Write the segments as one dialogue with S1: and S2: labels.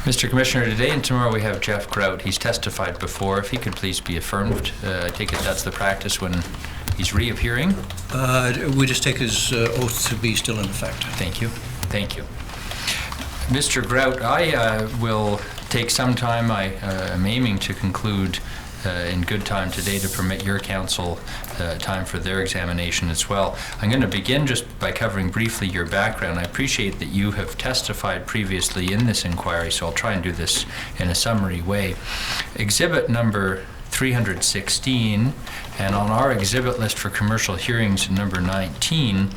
S1: Mr. Commissioner, today and tomorrow we have Jeff Grout. He's testified before. If he could please be affirmed. I take it that's the practice when he's reappearing?
S2: We just take his oath to be still in effect.
S1: Thank you. Thank you. Mr. Grout, I will take some time. I am aiming to conclude in good time today to permit your counsel time for their examination as well. I'm going to begin just by covering briefly your background. I appreciate that you have testified previously in this inquiry, so I'll try and do this in a summary way. Exhibit number 316, and on our exhibit list for commercial hearings, number 19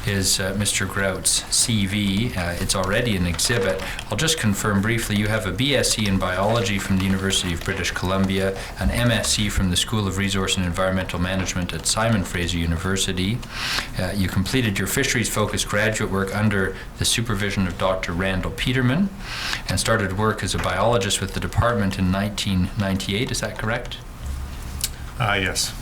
S1: is Mr. Grout's CV. It's already an exhibit. I'll just confirm briefly, you have a BSc in biology from the University of British Columbia, an MSc from the School of Resource and Environmental Management at Simon Fraser University. You completed your fisheries-focused graduate work under the supervision of Dr. Randall Peterman and started work as a biologist with the department in 1998. Is that correct?
S3: Yes.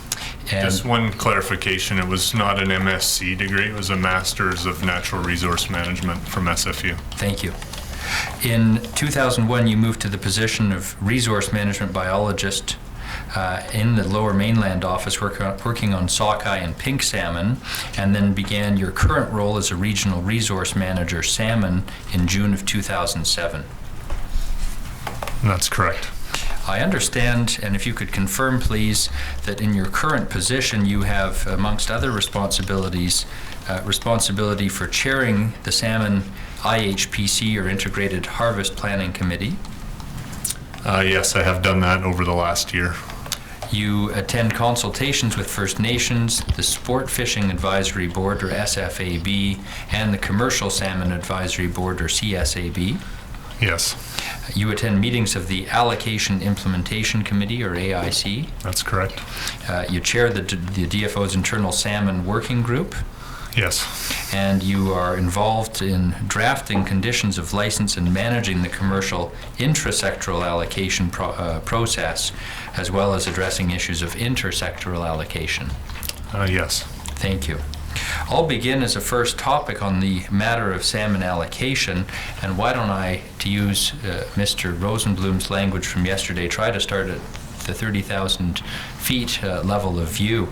S1: And
S3: just one clarification, it was not an MSc degree, it was a Master's of Natural Resource Management from SFU.
S1: Thank you. In 2001, you moved to the position of resource management biologist in the Lower Mainland office, working on sockeye and pink salmon, and then began your current role as a regional resource manager salmon in June of 2007.
S3: That's correct.
S1: I understand, and if you could confirm, please, that in your current position you have, amongst other responsibilities, responsibility for chairing the Salmon IHPC, or Integrated Harvest Planning Committee.
S3: Yes, I have done that over the last year.
S1: You attend consultations with First Nations, the Sport Fishing Advisory Board, or SFAB, and the Commercial Salmon Advisory Board, or CSAB.
S3: Yes.
S1: You attend meetings of the Allocation Implementation Committee, or AIC.
S3: That's correct.
S1: You chair the DFO's Internal Salmon Working Group.
S3: Yes.
S1: And you are involved in drafting conditions of license and managing the commercial intrasectoral allocation process, as well as addressing issues of intersectoral allocation.
S3: Yes.
S1: Thank you. I'll begin as a first topic on the matter of salmon allocation, and why don't I, to use Mr. Rosenblum's language from yesterday, try to start at the 30,000 feet level of view.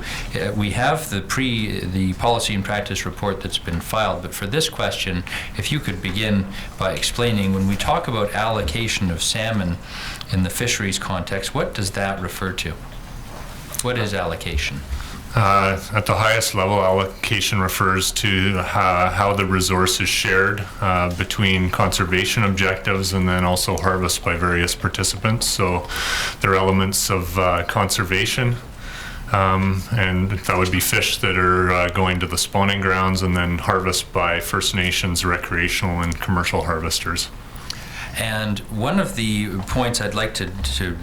S1: We have the policy and practice report that's been filed, but for this question, if you could begin by explaining, when we talk about allocation of salmon in the fisheries context, what does that refer to? What is allocation?
S3: At the highest level, allocation refers to how the resource is shared between conservation objectives and then also harvest by various participants. So there are elements of conservation, and that would be fish that are going to the spawning grounds, and then harvest by First Nations, recreational and commercial harvesters.
S1: And one of the points I'd like to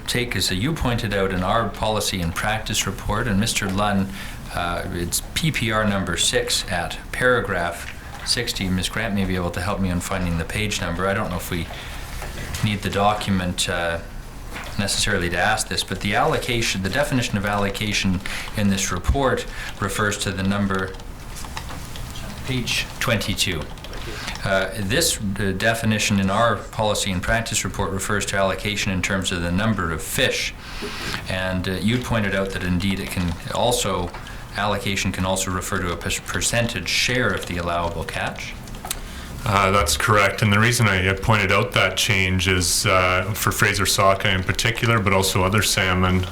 S1: take is that you pointed out in our policy and practice report, and Mr. Lunn, it's PPR number 6 at paragraph 60. Ms. Grant may be able to help me on finding the page number. I don't know if we need the document necessarily to ask this, but the allocation, the definition of allocation in this report refers to the number, page 22. This definition in our policy and practice report refers to allocation in terms of the number of fish, and you pointed out that indeed it can also, allocation can also refer to a percentage share of the allowable catch.
S3: That's correct, and the reason I pointed out that change is for Fraser sockeye in particular, but also other salmon,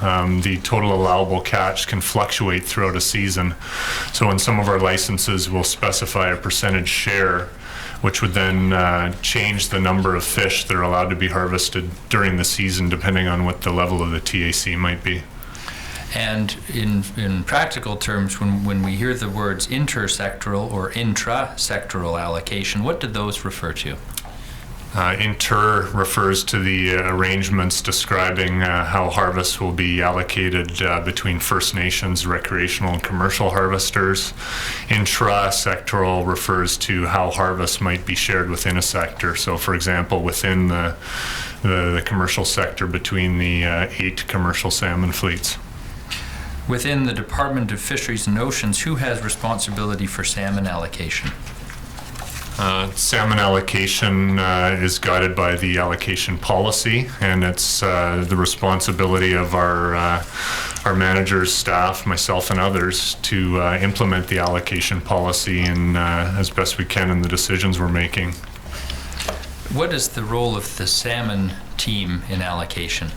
S3: the total allowable catch can fluctuate throughout a season. So in some of our licenses, we'll specify a percentage share, which would then change the number of fish that are allowed to be harvested during the season, depending on what the level of the TAC might be.
S1: And in practical terms, when we hear the words intersectoral or intrasectoral allocation, what do those refer to?
S3: Inter refers to the arrangements describing how harvests will be allocated between First Nations, recreational and commercial harvesters. Intrasectoral refers to how harvests might be shared within a sector. So for example, within the commercial sector between the 8 commercial salmon fleets.
S1: Within the Department of Fisheries and Oceans, who has responsibility for salmon allocation?
S3: Salmon allocation is guided by the allocation policy, and it's the responsibility of our managers, staff, myself, and others to implement the allocation policy in as best we can in the decisions we're making.
S1: What is the role of the salmon team in allocation?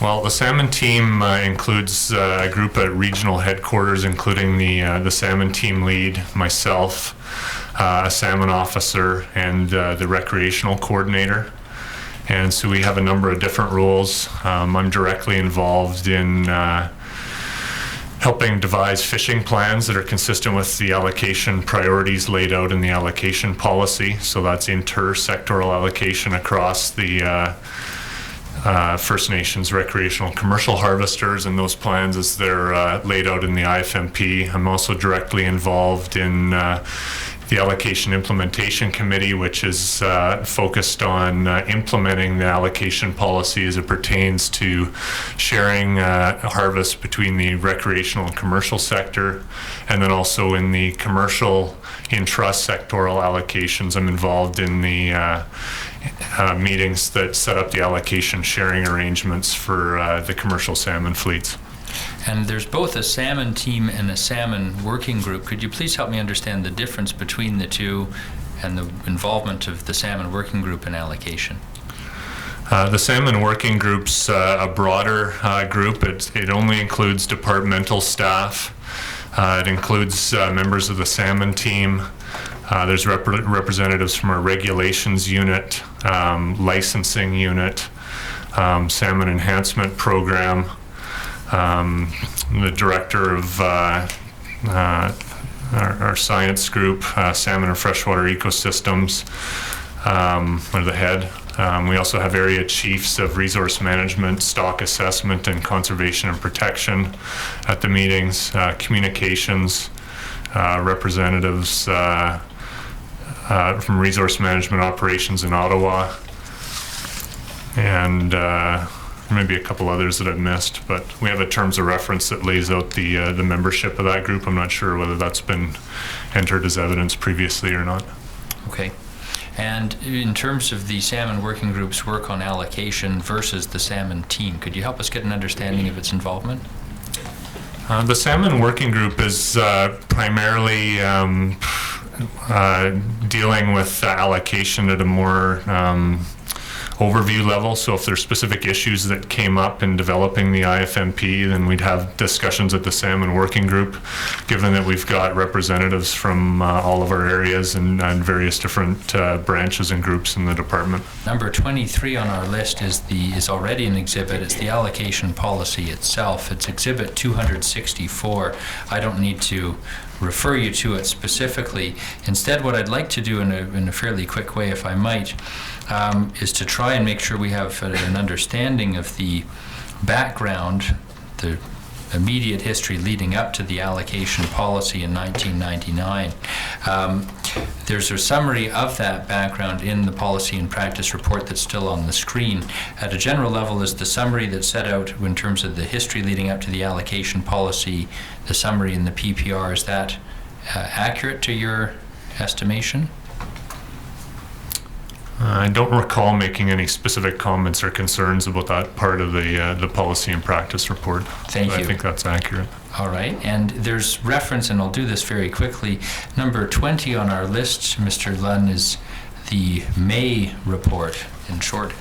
S3: Well, the salmon team includes a group at regional headquarters, including the salmon team lead, myself, a salmon officer, and the recreational coordinator. And so we have a number of different roles. I'm directly involved in helping devise fishing plans that are consistent with the allocation priorities laid out in the allocation policy. So that's inter-sectoral allocation across the First Nations recreational commercial harvesters, and those plans as they're laid out in the IFMP. I'm also directly involved in the Allocation Implementation Committee, which is focused on implementing the allocation policy as it pertains to sharing harvest between the recreational and commercial sector, and then also in the commercial intra-sectoral allocations. I'm involved in the meetings that set up the allocation sharing arrangements for the commercial salmon fleets.
S1: And there's both a salmon team and a salmon working group. Could you please help me understand the difference between the two and the involvement of the salmon working group in allocation?
S3: The salmon working group's a broader group. It only includes departmental staff. It includes members of the salmon team. There's representatives from our regulations unit, licensing unit, salmon enhancement program, the director of our science group, salmon and freshwater ecosystems, are the head. We also have area chiefs of resource management, stock assessment, and conservation and protection at the meetings, communications, representatives from resource management operations in Ottawa, and maybe a couple others that I've missed, but we have a terms of reference that lays out the membership of that group. I'm not sure whether that's been entered as evidence previously or not.
S1: Okay. And in terms of the salmon working group's work on allocation versus the salmon team, could you help us get an understanding of its involvement?
S3: The salmon working group is primarily dealing with allocation at a more overview level. So if there's specific issues that came up in developing the IFMP, then we'd have discussions at the salmon working group, given that we've got representatives from all of our areas and various different branches and groups in the department.
S1: Number 23 on our list is already an exhibit. It's the allocation policy itself. It's exhibit 264. I don't need to refer you to it specifically. Instead, what I'd like to do in a fairly quick way, if I might, is to try and make sure we have an understanding of the background, the immediate history leading up to the allocation policy in 1999. There's a summary of that background in the policy and practice report that's still on the screen. At a general level, is the summary that's set out in terms of the history leading up to the allocation policy, the summary in the PPR, is that accurate to your estimation?
S3: I don't recall making any specific comments or concerns about that part of the policy and practice report.
S1: Thank you.
S3: I think that's accurate.
S1: All right, and there's reference, and I'll do this very quickly. Number 20 on our list, Mr. Lunn, is the May report in short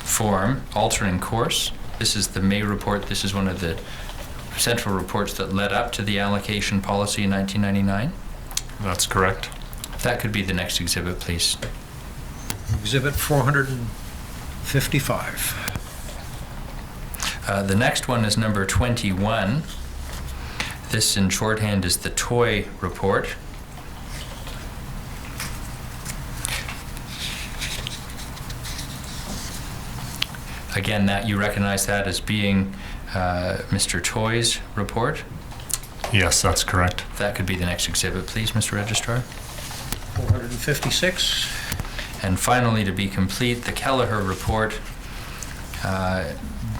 S1: form, altering course. This is the May report. This is one of the central reports that led up to the allocation policy in 1999.
S3: That's correct.
S1: If that could be the next exhibit, please.
S2: Exhibit 455.
S1: The next one is number 21. This in shorthand is the toy report. Again, that you recognize that as being Mr. Toy's report?
S3: Yes, that's correct.
S1: If that could be the next exhibit, please, Mr. Registrar.
S2: 456.
S1: And finally, to be complete, the Kelleher report,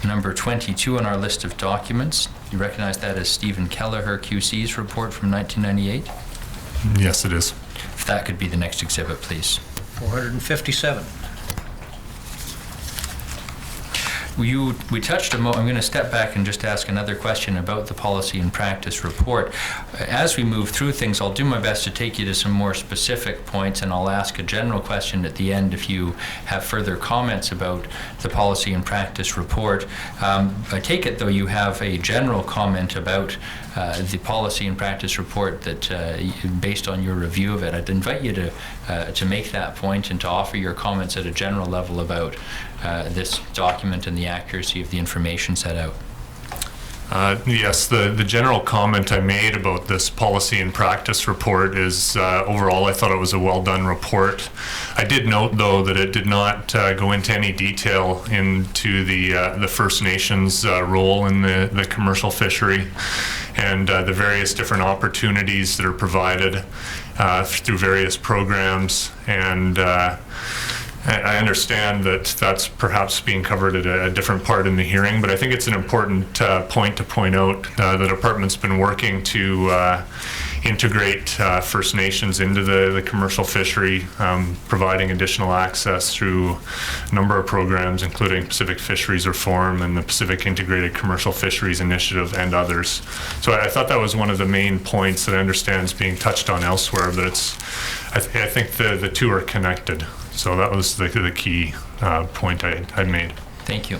S1: number 22 on our list of documents. You recognize that as Stephen Kelleher QC's report from 1998?
S3: Yes, it is.
S1: If that could be the next exhibit, please.
S2: 457.
S1: We touched I'm going to step back and just ask another question about the policy and practice report. As we move through things, I'll do my best to take you to some more specific points, and I'll ask a general question at the end if you have further comments about the policy and practice report. I take it, though, you have a general comment about the policy and practice report that, based on your review of it, I'd invite you to make that point and to offer your comments at a general level about this document and the accuracy of the information set out.
S3: Yes, the general comment I made about this policy and practice report is overall I thought it was a well done report. I did note, though, that it did not go into any detail into the First Nations role in the commercial fishery and the various different opportunities that are provided through various programs, and I understand that that's perhaps being covered at a different part in the hearing, but I think it's an important point to point out. The department's been working to integrate First Nations into the commercial fishery, providing additional access through a number of programs, including Pacific Fisheries Reform and the Pacific Integrated Commercial Fisheries Initiative and others. So I thought that was one of the main points that I understand is being touched on elsewhere, but I think the two are connected. So that was the key point I made.
S1: Thank you.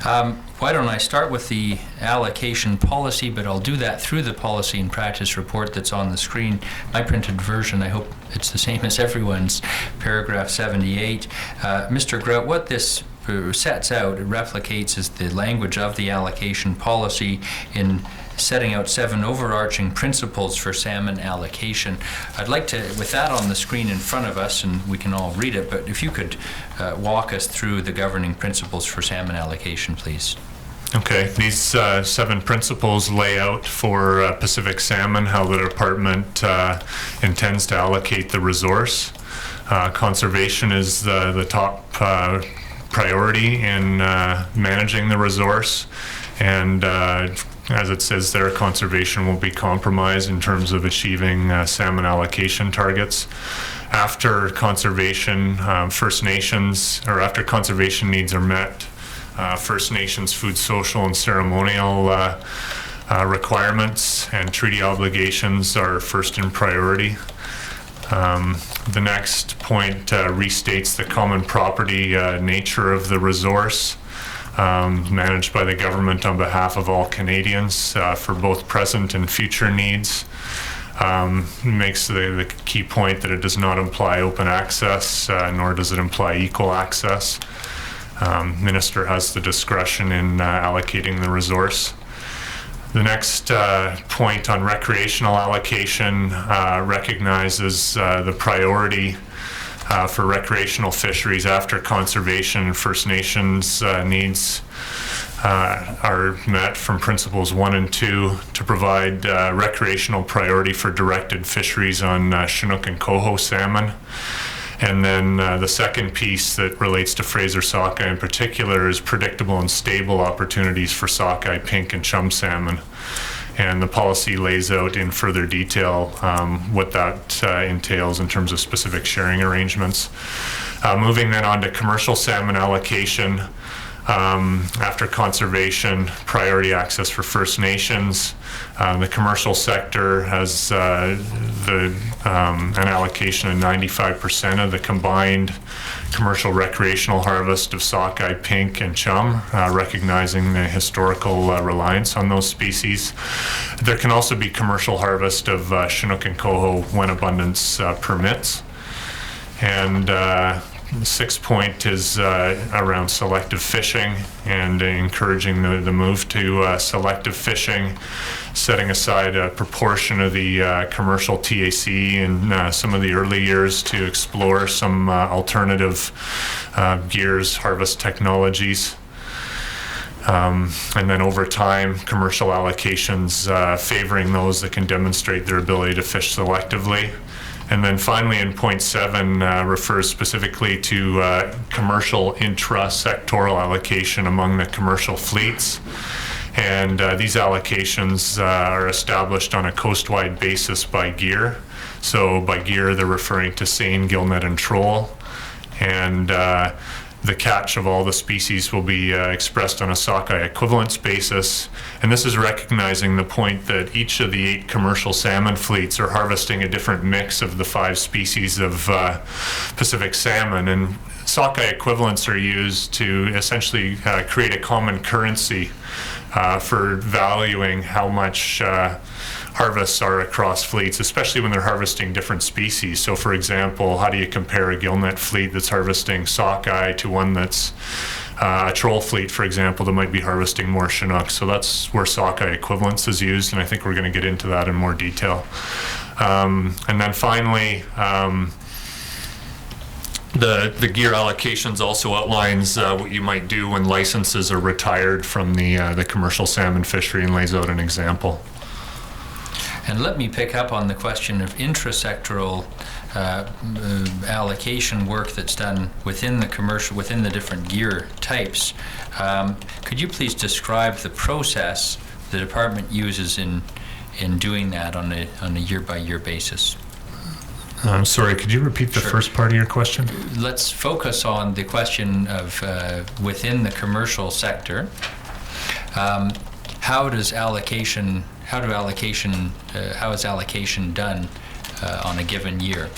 S1: Why don't I start with the allocation policy, but I'll do that through the policy and practice report that's on the screen. My printed version, I hope it's the same as everyone's, paragraph 78. Mr. Grout, what this sets out, it replicates, is the language of the allocation policy in setting out 7 overarching principles for salmon allocation. I'd like to, with that on the screen in front of us, and we can all read it, but if you could walk us through the governing principles for salmon allocation, please.
S3: Okay, these 7 principles lay out for Pacific salmon how the department intends to allocate the resource. Conservation is the top priority in managing the resource, and as it says there, conservation won't be compromised in terms of achieving salmon allocation targets. After conservation, First Nations, or after conservation needs are met, First Nations food, social, and ceremonial requirements and treaty obligations are first in priority. The next point restates the common property nature of the resource, managed by the government on behalf of all Canadians for both present and future needs. Makes the key point that it does not imply open access, nor does it imply equal access. Minister has the discretion in allocating the resource. The next point on recreational allocation recognizes the priority for recreational fisheries after conservation and First Nations needs are met from principles 1 and 2 to provide recreational priority for directed fisheries on Chinook and coho salmon. And then the second piece that relates to Fraser sockeye in particular is predictable and stable opportunities for sockeye, pink, and chum salmon. And the policy lays out in further detail what that entails in terms of specific sharing arrangements. Moving then on to commercial salmon allocation. After conservation, priority access for First Nations. The commercial sector has an allocation of 95% of the combined commercial recreational harvest of sockeye, pink, and chum, recognizing the historical reliance on those species. There can also be commercial harvest of Chinook and coho when abundance permits. And the 6th point is around selective fishing and encouraging the move to selective fishing, setting aside a proportion of the commercial TAC in some of the early years to explore some alternative gears, harvest technologies. And then over time, commercial allocations favoring those that can demonstrate their ability to fish selectively. And then finally in point 7 refers specifically to commercial intra-sectoral allocation among the commercial fleets. And these allocations are established on a coast-wide basis by gear. So by gear, they're referring to seine, gillnet, and troll. And the catch of all the species will be expressed on a sockeye equivalence basis. And this is recognizing the point that each of the 8 commercial salmon fleets are harvesting a different mix of the 5 species of Pacific salmon. And sockeye equivalents are used to essentially create a common currency for valuing how much harvests are across fleets, especially when they're harvesting different species. So for example, how do you compare a gillnet fleet that's harvesting sockeye to one that's a troll fleet, for example, that might be harvesting more Chinook? So that's where sockeye equivalence is used, and I think we're going to get into that in more detail. And then finally, the gear allocations also outlines what you might do when licenses are retired from the commercial salmon fishery, and lays out an example.
S1: And let me pick up on the question of intrasectoral allocation work that's done within the different gear types. Could you please describe the process the department uses in doing that on a year-by-year basis?
S3: I'm sorry, could you repeat the first part of your question?
S1: Let's focus on the question of within the commercial sector. How is allocation done on a given year?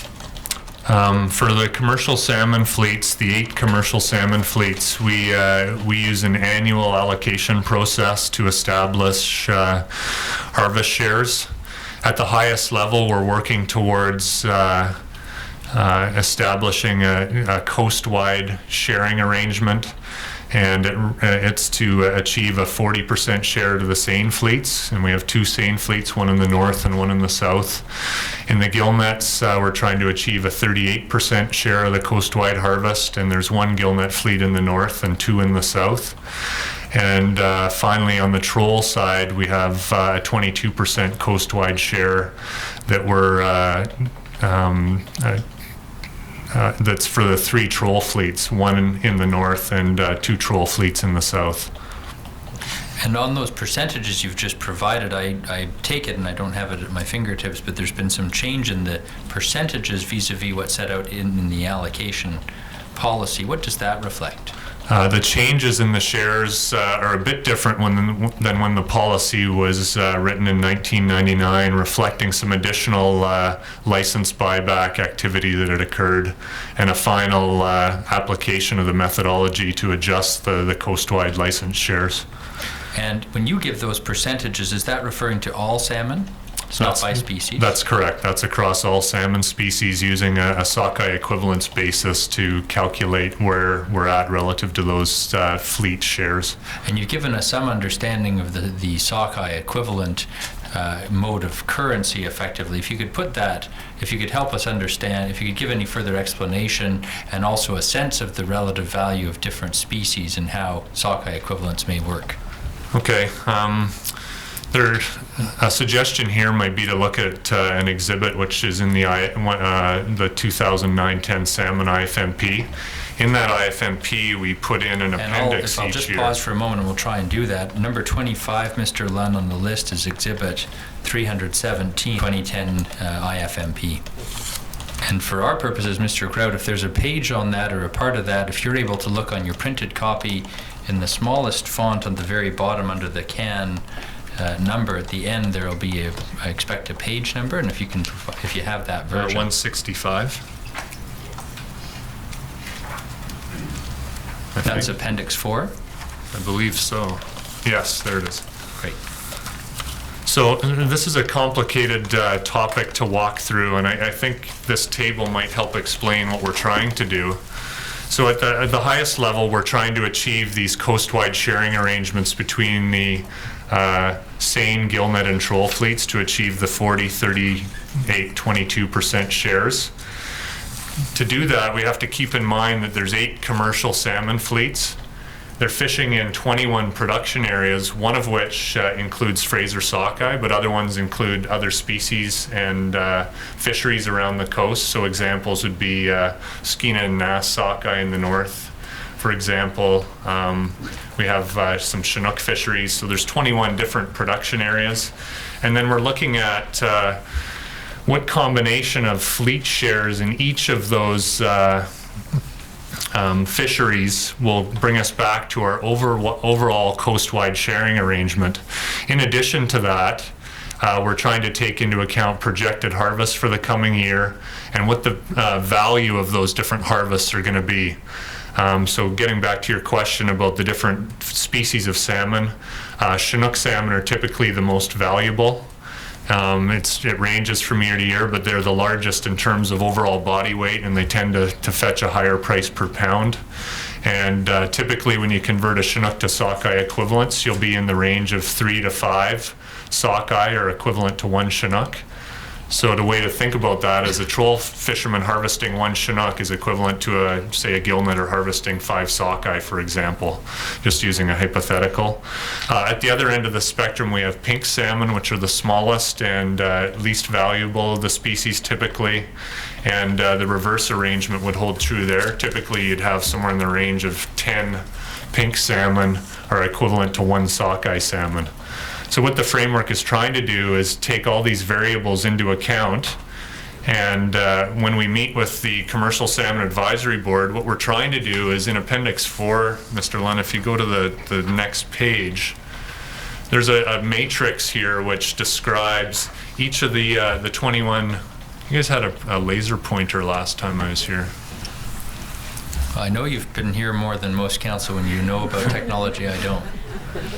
S3: For the commercial salmon fleets, the 8 commercial salmon fleets, we use an annual allocation process to establish harvest shares. At the highest level, we're working towards establishing a coast-wide sharing arrangement, and it's to achieve a 40% share to the seine fleets, and we have 2 seine fleets, one in the north and one in the south. In the gillnets, we're trying to achieve a 38% share of the coast-wide harvest, and there's 1 gillnet fleet in the north and 2 in the south. And finally, on the troll side, we have a 22% coast-wide share that we're that's for the 3 troll fleets, 1 in the north and 2 troll fleets in the south.
S1: And on those percentages you've just provided, I take it, and I don't have it at my fingertips, but there's been some change in the percentages vis-a-vis what's set out in the allocation policy. What does that reflect?
S3: The changes in the shares are a bit different than when the policy was written in 1999, reflecting some additional license buyback activity that had occurred, and a final application of the methodology to adjust the coast-wide license shares.
S1: And when you give those percentages, is that referring to all salmon? It's not by species? That's
S3: correct. That's across all salmon species, using a sockeye equivalence basis to calculate where we're at relative to those fleet shares.
S1: And you've given us some understanding of the sockeye equivalent mode of currency, effectively. If you could put that, if you could help us understand, if you could give any further explanation and also a sense of the relative value of different species and how sockeye equivalents may work.
S3: Okay. A suggestion here might be to look at an exhibit which is in the 2009-10 Salmon IFMP. In that IFMP, we put in an appendix each year.
S1: I'll just pause for a moment and we'll try and do that. Number 25, Mr. Lunn, on the list is Exhibit 317, 2010 IFMP. And for our purposes, Mr. Grout, if there's a page on that or a part of that, if you're able to look on your printed copy in the smallest font on the very bottom under the can number at the end, there will be I expect a page number, and if you have that version.
S3: 165.
S1: That's Appendix 4?
S3: I believe so. Yes, there it is.
S1: Great.
S3: So this is a complicated topic to walk through, and I think this table might help explain what we're trying to do. So at the highest level, we're trying to achieve these coast-wide sharing arrangements between the seine, gillnet, and troll fleets to achieve the 40, 38, 22% shares. To do that, we have to keep in mind that there's 8 commercial salmon fleets. They're fishing in 21 production areas, one of which includes Fraser sockeye, but other ones include other species and fisheries around the coast. So examples would be Skeena and Nass sockeye in the north. For example, we have some Chinook fisheries. So there's 21 different production areas. And then we're looking at what combination of fleet shares in each of those fisheries will bring us back to our overall coast-wide sharing arrangement. In addition to that, we're trying to take into account projected harvests for the coming year and what the value of those different harvests are going to be. So getting back to your question about the different species of salmon, Chinook salmon are typically the most valuable. It ranges from year to year, but they're the largest in terms of overall body weight, and they tend to fetch a higher price per pound. And typically when you convert a Chinook to sockeye equivalents, you'll be in the range of 3 to 5 sockeye are equivalent to 1 Chinook. So the way to think about that is a troll fisherman harvesting 1 Chinook is equivalent to say a gillnetter harvesting 5 sockeye, for example, just using a hypothetical. At the other end of the spectrum, we have pink salmon, which are the smallest and least valuable of the species typically. And the reverse arrangement would hold true there. Typically, you'd have somewhere in the range of 10 pink salmon are equivalent to 1 sockeye salmon. So what the framework is trying to do is take all these variables into account, and when we meet with the Commercial Salmon Advisory Board, what we're trying to do is in Appendix 4, Mr. Lunn, if you go to the next page, there's a matrix here which describes each of the 21. You guys had a laser pointer last time I was here.
S1: I know you've been here more than most council when you know about technology. I don't.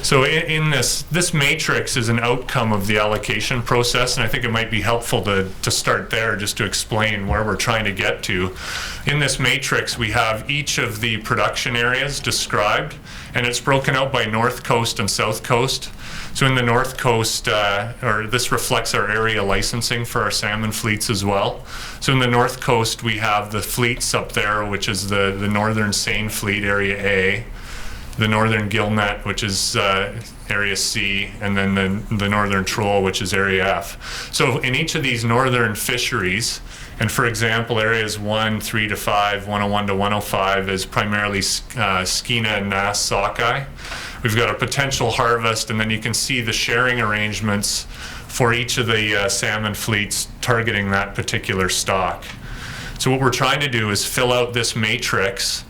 S3: So in this matrix is an outcome of the allocation process, and I think it might be helpful to start there just to explain where we're trying to get to. In this matrix, we have each of the production areas described, and it's broken out by North Coast and South Coast. So in the North Coast, or this reflects our area licensing for our salmon fleets as well. So in the North Coast, we have the fleets up there, which is the Northern Seine Fleet, Area A, the Northern Gillnet, which is Area C, and then the Northern Troll, which is Area F. So in each of these northern fisheries, and for example, areas 1, 3 to 5, 101 to 105 is primarily Skeena and Nass sockeye. We've got a potential harvest, and then you can see the sharing arrangements for each of the salmon fleets targeting that particular stock. So what we're trying to do is fill out this matrix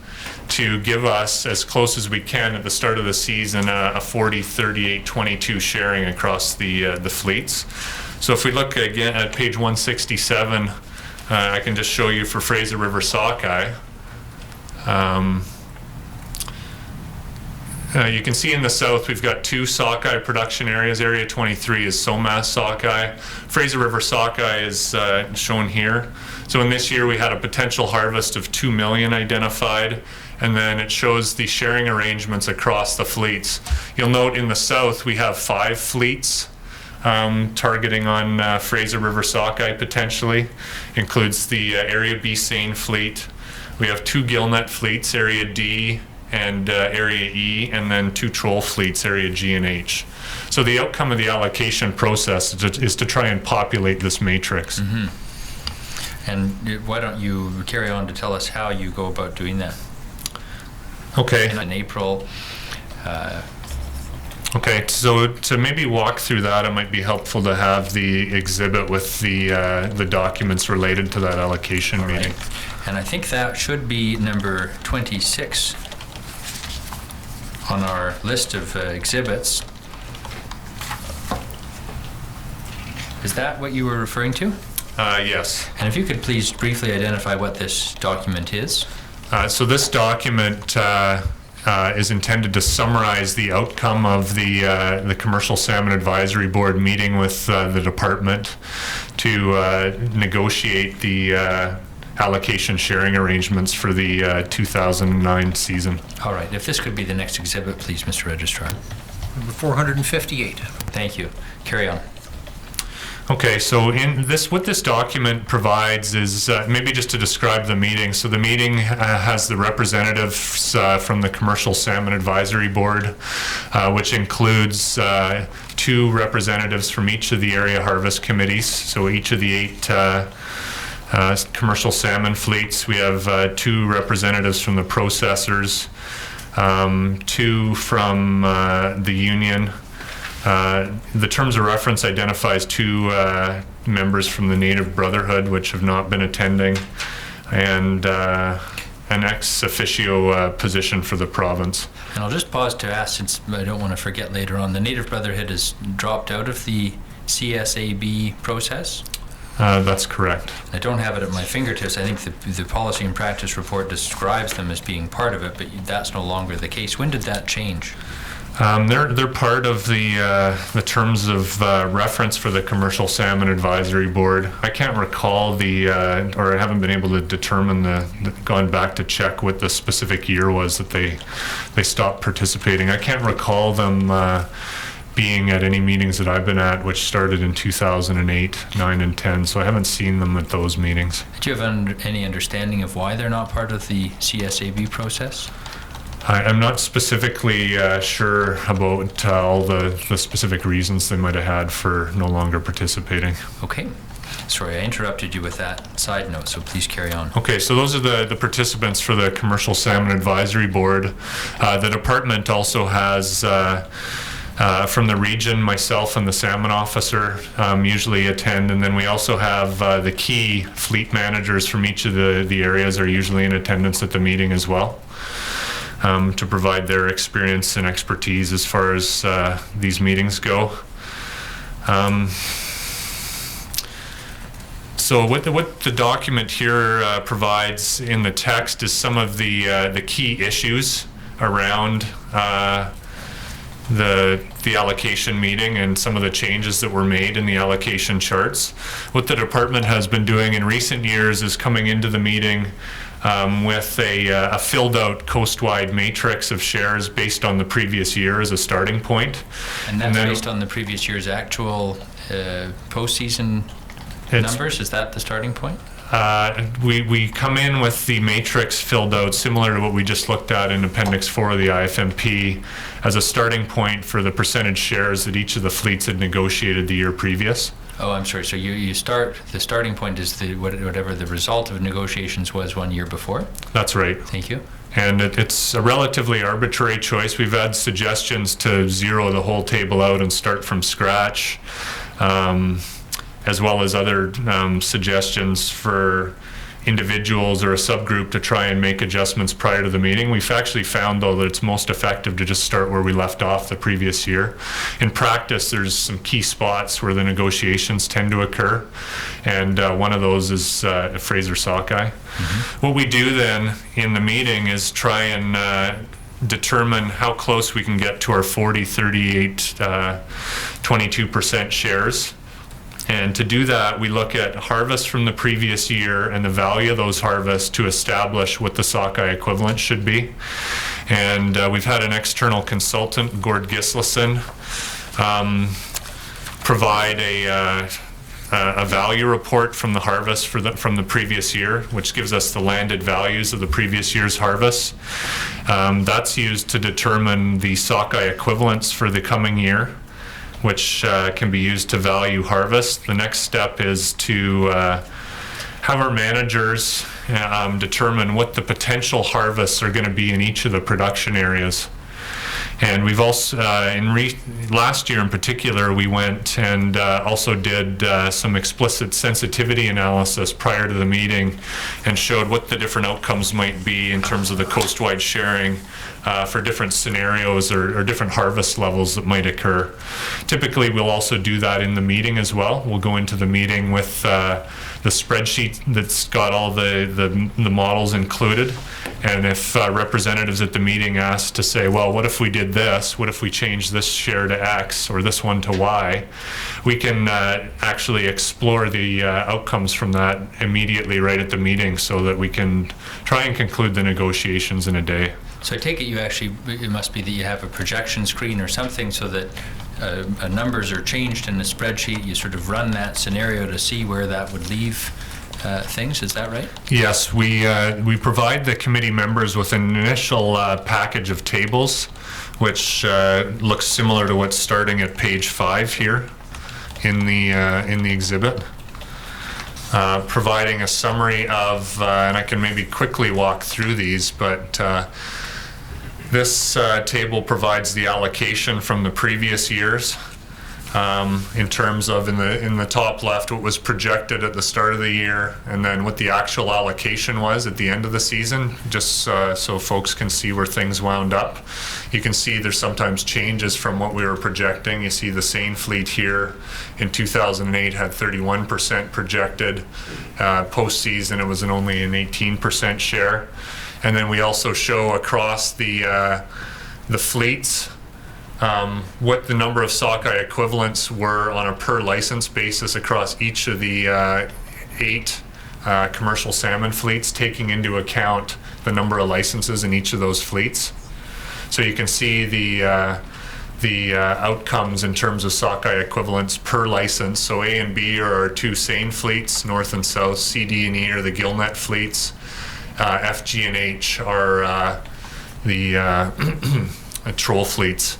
S3: to give us, as close as we can at the start of the season, a 40, 38, 22 sharing across the fleets. So if we look again at page 167, I can just show you for Fraser River sockeye. You can see in the south we've got 2 sockeye production areas. Area 23 is Somas sockeye. Fraser River sockeye is shown here. So in this year we had a potential harvest of 2 million identified, and then it shows the sharing arrangements across the fleets. You'll note in the south we have 5 fleets targeting on Fraser River sockeye potentially. Includes the Area B Seine fleet. We have 2 gillnet fleets, Area D and Area E, and then 2 troll fleets, Area G and H. So the outcome of the allocation process is to try and populate this matrix.
S1: Mm-hmm. And why don't you carry on to tell us how you go about doing that?
S3: Okay.
S1: In April.
S3: Okay, so to maybe walk through that, it might be helpful to have the exhibit with the documents related to that allocation meeting.
S1: And I think that should be number 26 on our list of exhibits. Is that what you were referring to?
S3: Yes.
S1: And if you could please briefly identify what this document is.
S3: So this document is intended to summarize the outcome of the Commercial Salmon Advisory Board meeting with the department to negotiate the allocation sharing arrangements for the 2009 season.
S1: All right. If this could be the next exhibit, please, Mr. Registrar.
S2: Number 458.
S1: Thank you. Carry on.
S3: Okay, so what this document provides is maybe just to describe the meeting. So the meeting has the representatives from the Commercial Salmon Advisory Board, which includes 2 representatives from each of the area harvest committees. So each of the 8 commercial salmon fleets. We have 2 representatives from the processors, 2 from the union. The terms of reference identifies 2 members from the Native Brotherhood, which have not been attending, and an ex officio position for the province.
S1: And I'll just pause to ask, since I don't want to forget later on, the Native Brotherhood has dropped out of the CSAB process?
S3: That's correct.
S1: I don't have it at my fingertips. I think the policy and practice report describes them as being part of it, but that's no longer the case. When did that change?
S3: They're part of the terms of reference for the Commercial Salmon Advisory Board. I can't recall or I haven't been able to determine gone back to check what the specific year was that they stopped participating. I can't recall them being at any meetings that I've been at, which started in 2008, 9, and 10, so I haven't seen them at those meetings.
S1: Do you have any understanding of why they're not part of the CSAB process?
S3: I'm not specifically sure about all the specific reasons they might have had for no longer participating.
S1: Okay. Sorry, I interrupted you with that side note, so please carry on.
S3: Okay, so those are the participants for the Commercial Salmon Advisory Board. The department also has from the region, myself and the salmon officer usually attend, and then we also have the key fleet managers from each of the areas are usually in attendance at the meeting as well, to provide their experience and expertise as far as these meetings go. So what the document here provides in the text is some of the key issues around the allocation meeting and some of the changes that were made in the allocation charts. What the department has been doing in recent years is coming into the meeting with a filled out coast-wide matrix of shares based on the previous year as a starting point.
S1: And that's based on the previous year's actual postseason numbers? Is that the starting point?
S3: We come in with the matrix filled out similar to what we just looked at in Appendix 4 of the IFMP as a starting point for the percentage shares that each of the fleets had negotiated the year previous.
S1: Oh, I'm sorry. So the starting point is whatever the result of negotiations was 1 year before?
S3: That's right.
S1: Thank you.
S3: And it's a relatively arbitrary choice. We've had suggestions to zero the whole table out and start from scratch, as well as other suggestions for individuals or a subgroup to try and make adjustments prior to the meeting. We've actually found, though, that it's most effective to just start where we left off the previous year. In practice, there's some key spots where the negotiations tend to occur, and one of those is Fraser sockeye. Mm-hmm. What we do then in the meeting is try and determine how close we can get to our 40, 38, 22% shares. And to do that, we look at harvests from the previous year and the value of those harvests to establish what the sockeye equivalent should be. And we've had an external consultant, Gord Gislason, provide a value report from the harvest from the previous year, which gives us the landed values of the previous year's harvests. That's used to determine the sockeye equivalents for the coming year, which can be used to value harvest. The next step is to have our managers determine what the potential harvests are going to be in each of the production areas. And we've also, last year in particular, we went and also did some explicit sensitivity analysis prior to the meeting and showed what the different outcomes might be in terms of the coast-wide sharing for different scenarios or different harvest levels that might occur. Typically, we'll also do that in the meeting as well. We'll go into the meeting with the spreadsheet that's got all the models included. And if representatives at the meeting ask to say, well, what if we did this? What if we changed this share to X or this one to Y? We can actually explore the outcomes from that immediately right at the meeting so that we can try and conclude the negotiations in a day.
S1: So I take it it must be that you have a projection screen or something so that numbers are changed in the spreadsheet. You sort of run that scenario to see where that would leave things. Is that right?
S3: Yes, we provide the committee members with an initial package of tables, which looks similar to what's starting at page 5 here in the exhibit. Providing a summary of, and I can maybe quickly walk through these, but this table provides the allocation from the previous years. in terms of in the top left what was projected at the start of the year, and then what the actual allocation was at the end of the season, just so folks can see where things wound up. You can see there's sometimes changes from what we were projecting. You see the seine fleet here in 2008 had 31% projected. Postseason, it was only an 18% share. And then we also show across the fleets what the number of sockeye equivalents were on a per license basis across each of the 8 commercial salmon fleets, taking into account the number of licenses in each of those fleets. So you can see the outcomes in terms of sockeye equivalents per license. So A and B are our 2 seine fleets, north and south. C, D, and E are the gillnet fleets. F, G, and H are the troll fleets.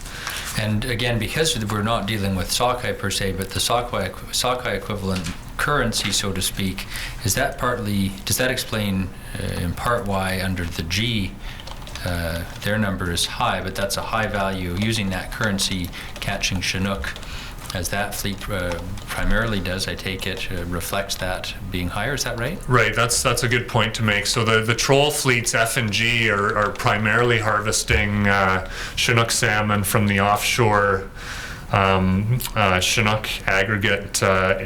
S1: And again, because we're not dealing with sockeye per se, but the sockeye equivalent currency, so to speak, does that explain in part why under the G their number is high, but that's a high value using that currency catching Chinook, as that fleet primarily does, I take it, reflects that being higher. Is that right? Right.
S3: That's a good point to make. So the troll fleets F and G are primarily harvesting Chinook salmon from the offshore Chinook aggregate. I've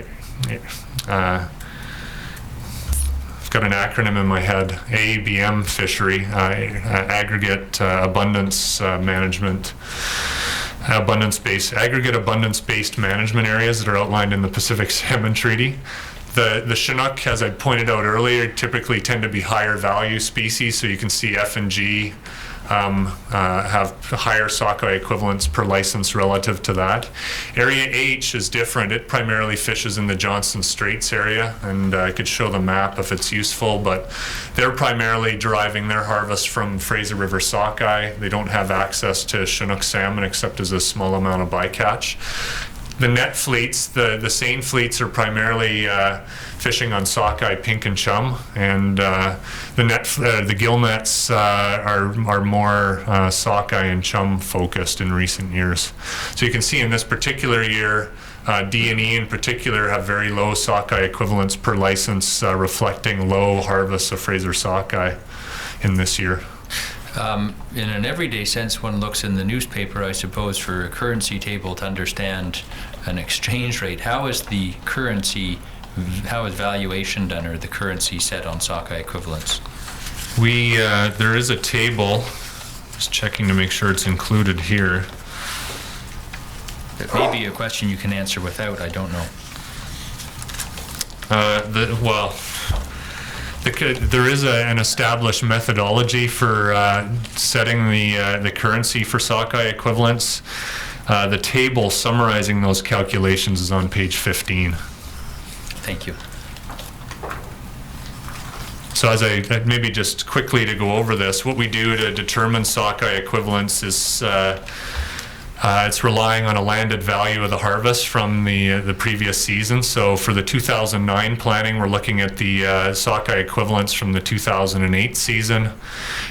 S3: got an acronym in my head, AABM fishery, aggregate abundance management. Aggregate abundance-based management areas that are outlined in the Pacific Salmon Treaty. The Chinook, as I pointed out earlier, typically tend to be higher value species, so you can see F and G have higher sockeye equivalents per license relative to that. Area H is different. It primarily fishes in the Johnstone Straits area, and I could show the map if it's useful, but they're primarily deriving their harvest from Fraser River sockeye. They don't have access to Chinook salmon except as a small amount of bycatch. The net fleets, the seine fleets, are primarily fishing on sockeye, pink, and chum, and the gill nets are more sockeye and chum focused in recent years. So you can see in this particular year, D and E in particular have very low sockeye equivalents per license, reflecting low harvests of Fraser sockeye in this year.
S1: In an everyday sense, one looks in the newspaper, I suppose, for a currency table to understand an exchange rate. How is valuation done, or the currency set on sockeye equivalents?
S3: There is a table, just checking to make sure it's included here.
S1: It may be a question you can answer without, I don't know.
S3: There is an established methodology for setting the currency for sockeye equivalents. The table summarizing those calculations is on page 15.
S1: Thank you.
S3: So as maybe just quickly to go over this, what we do to determine sockeye equivalents is it's relying on a landed value of the harvest from the previous season. So for the 2009 planning, we're looking at the sockeye equivalents from the 2008 season.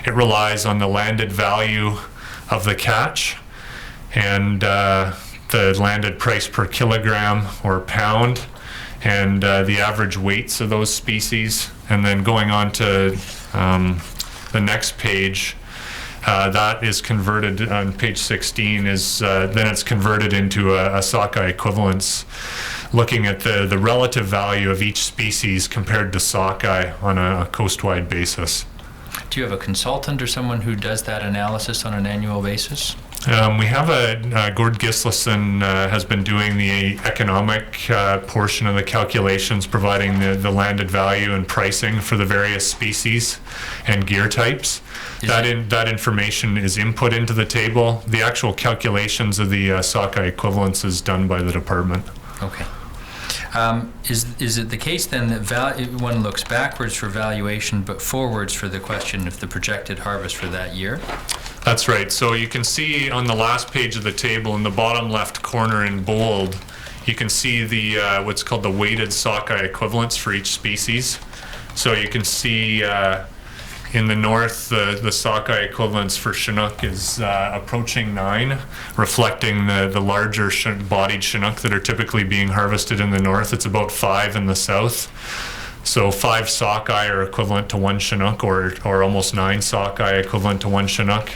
S3: It relies on the landed value of the catch and the landed price per kilogram or pound, and the average weights of those species. And then going on to the next page, that is converted on page 16, then it's converted into a sockeye equivalence, looking at the relative value of each species compared to sockeye on a coast-wide basis.
S1: Do you have a consultant or someone who does that analysis on an annual basis?
S3: We have Gord Gislason has been doing the economic portion of the calculations, providing the landed value and pricing for the various species and gear types. That information is input into the table. The actual calculations of the sockeye equivalents is done by the department.
S1: Okay. Is it the case then that one looks backwards for valuation but forwards for the question of the projected harvest for that year?
S3: That's right. So you can see on the last page of the table in the bottom left corner in bold, you can see the what's called the weighted sockeye equivalents for each species. So you can see In the north, the sockeye equivalence for Chinook is approaching 9, reflecting the larger bodied Chinook that are typically being harvested in the north. It's about 5 in the south. So 5 sockeye are equivalent to 1 Chinook, or almost 9 sockeye equivalent to 1 Chinook.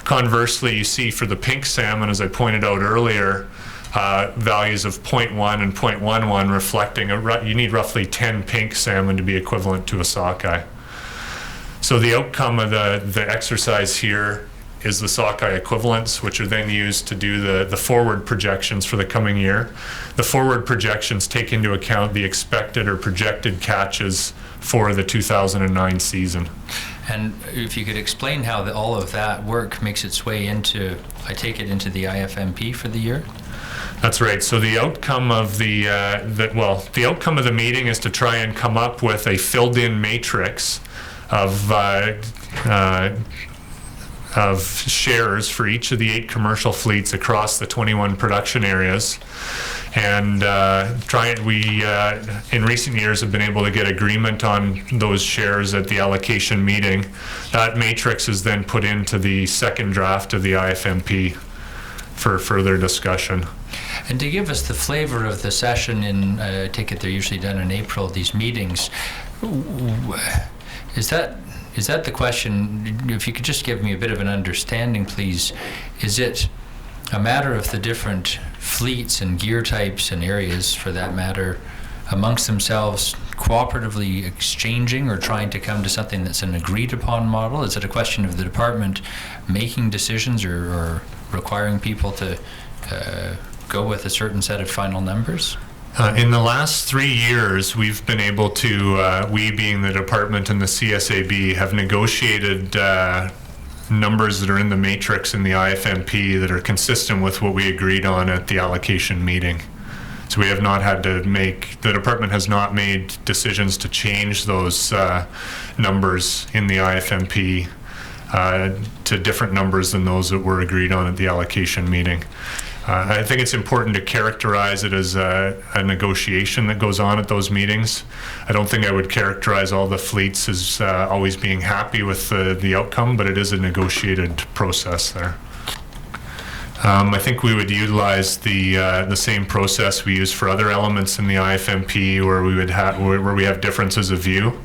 S3: Conversely, you see for the pink salmon, as I pointed out earlier, values of 0.1 and 0.11 reflecting you need roughly 10 pink salmon to be equivalent to a sockeye. So the outcome of the exercise here is the sockeye equivalents, which are then used to do the forward projections for the coming year. The forward projections take into account the expected or projected catches for the 2009 season.
S1: And if you could explain how all of that work makes its way into, I take it, into the IFMP for the year?
S3: That's right. So the outcome of the outcome of the meeting is to try and come up with a filled-in matrix of shares for each of the 8 commercial fleets across the 21 production areas, and in recent years have been able to get agreement on those shares at the allocation meeting. That matrix is then put into the second draft of the IFMP for further discussion.
S1: And to give us the flavor of the session I take it they're usually done in April, these meetings, is that the question? If you could just give me a bit of an understanding, please. Is it a matter of the different fleets and gear types and areas, for that matter, amongst themselves cooperatively exchanging or trying to come to something that's an agreed upon model? Is it a question of the department making decisions or requiring people to go with a certain set of final numbers?
S3: In the last 3 years, we've been able to, we being the department and the CSAB, have negotiated numbers that are in the matrix in the IFMP that are consistent with what we agreed on at the allocation meeting. So we have not had to the department has not made decisions to change those numbers in the IFMP to different numbers than those that were agreed on at the allocation meeting. I think it's important to characterize it as a negotiation that goes on at those meetings. I don't think I would characterize all the fleets as always being happy with the outcome, but it is a negotiated process there. I think we would utilize the same process we use for other elements in the IFMP, where we have differences of view.